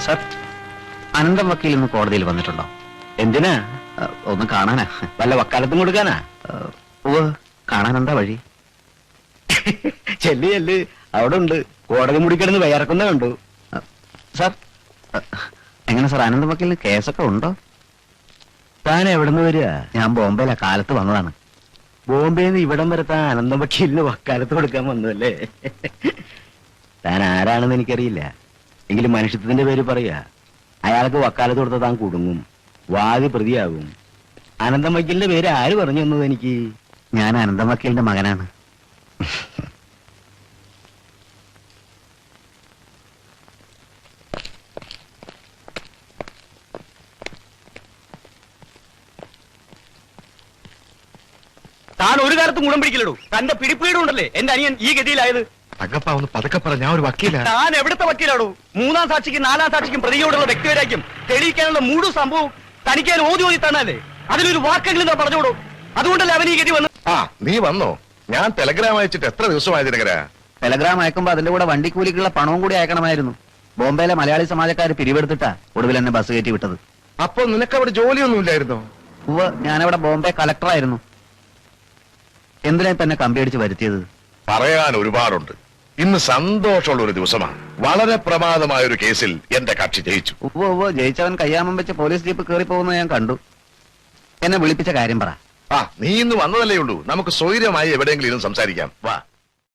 Sir, അനന്തം വക്കീൽ ഇന്ന് കോടതിയിൽ വന്നിട്ടുണ്ടോ? എന്തിനാ? ഒന്ന് കാണാനാ. വല്ല വക്കാലത്തും കൊടുക്കാനാ? കാണാൻ എന്താ വഴി? ചെല്ല് ചെല്ല്, അവിടെ ഉണ്ട്. കോടതി മുടിക്കിടന്ന് വയറക്കുന്നേ കണ്ടു. സാർ, എങ്ങനെ സാർ അനന്തം വക്കീലിന് കേസൊക്കെ ഉണ്ടോ? താൻ എവിടെന്ന് വരിക? ഞാൻ ബോംബെയിലെ കാലത്ത് വന്നതാണ്. ബോംബെന്ന് ഇവിടം വരെ താൻ അനന്തം വക്കീലിന് വക്കാലത്ത് കൊടുക്കാൻ വന്നതല്ലേ? താൻ ആരാണെന്ന് എനിക്കറിയില്ല, എങ്കിലും മനുഷ്യത്വത്തിന്റെ പേര് പറയാ. അയാൾക്ക് വക്കാലത്ത് കൊടുത്ത താൻ കുടുങ്ങും, വാദി പ്രതിയാകും. അനന്തം വക്കീലിന്റെ പേര് ആര് പറഞ്ഞു തന്നത് എനിക്ക്? ഞാൻ അനന്തം വക്കീലിന്റെ മകനാണ്. താൻ ഒരു കാലത്തും ഗുണം പിടിക്കില്ലടൂ. തന്റെ പിടിപ്പീടുണ്ടല്ലേ എന്റെ അനിയൻ ഈ ഗതിയിലായത്. തങ്കപ്പ ഒന്ന് പതുക്കെ പറ, ഞാൻ ഒരു വക്കീല. താൻ എവിടുത്തെ വക്കീലാടൂ? മൂന്നാം സാക്ഷിക്കും നാലാം സാക്ഷിക്കും പ്രതിയോടുള്ള വ്യക്തിവൈരാഗ്യം തെളിയിക്കാനുള്ള മൂടും സംഭവം തനിക്ക് ഞാൻ ഓതി തന്നല്ലേ? അതിലൊരു വാക്കെങ്കിലും താൻ പറഞ്ഞോടൂ. അതുകൊണ്ടല്ലേ അവൻ ഈ ഗതി വന്നു. ആ, നീ വന്നോ? ഞാൻ ടെലഗ്രാം അയച്ചിട്ട് എത്ര ദിവസമായി ദിനകര? ടെലഗ്രാം അയക്കുമ്പോ അതിന്റെ കൂടെ വണ്ടിക്കൂലിക്കുള്ള പണവും കൂടി അയക്കണമായിരുന്നു. ബോംബെയിലെ മലയാളി സമാജക്കാർ പിരിവെടുത്തിട്ടാ ഒടുവിൽ എന്നെ ബസ് കയറ്റി വിട്ടത്. അപ്പൊ നിനക്ക് അവിടെ ജോലിയൊന്നും ഇല്ലായിരുന്നോ? ഞാനവിടെ ബോംബെ കളക്ടറായിരുന്നു. എന്തിനാ തന്നെ കമ്പി അടിച്ച് വരുത്തിയത്? പറയാൻ ഒരുപാടുണ്ട്. ഇന്ന് സന്തോഷമുള്ള ഒരു ദിവസമാണ്. വളരെ പ്രമാദമായ ഒരു കേസിൽ എന്റെ കക്ഷി ജയിച്ചു. ജയിച്ചവൻ കയ്യാമം വെച്ച് പോലീസ് ജീപ്പ് കയറി പോകുന്നത് ഞാൻ കണ്ടു. എന്നെ വിളിപ്പിച്ച കാര്യം പറ. ആ, നീ ഇന്ന് വന്നതല്ലേ ഉള്ളൂ. നമുക്ക് സ്വൈര്യമായി എവിടെയെങ്കിലും ഇരുന്ന് സംസാരിക്കാം. വാ.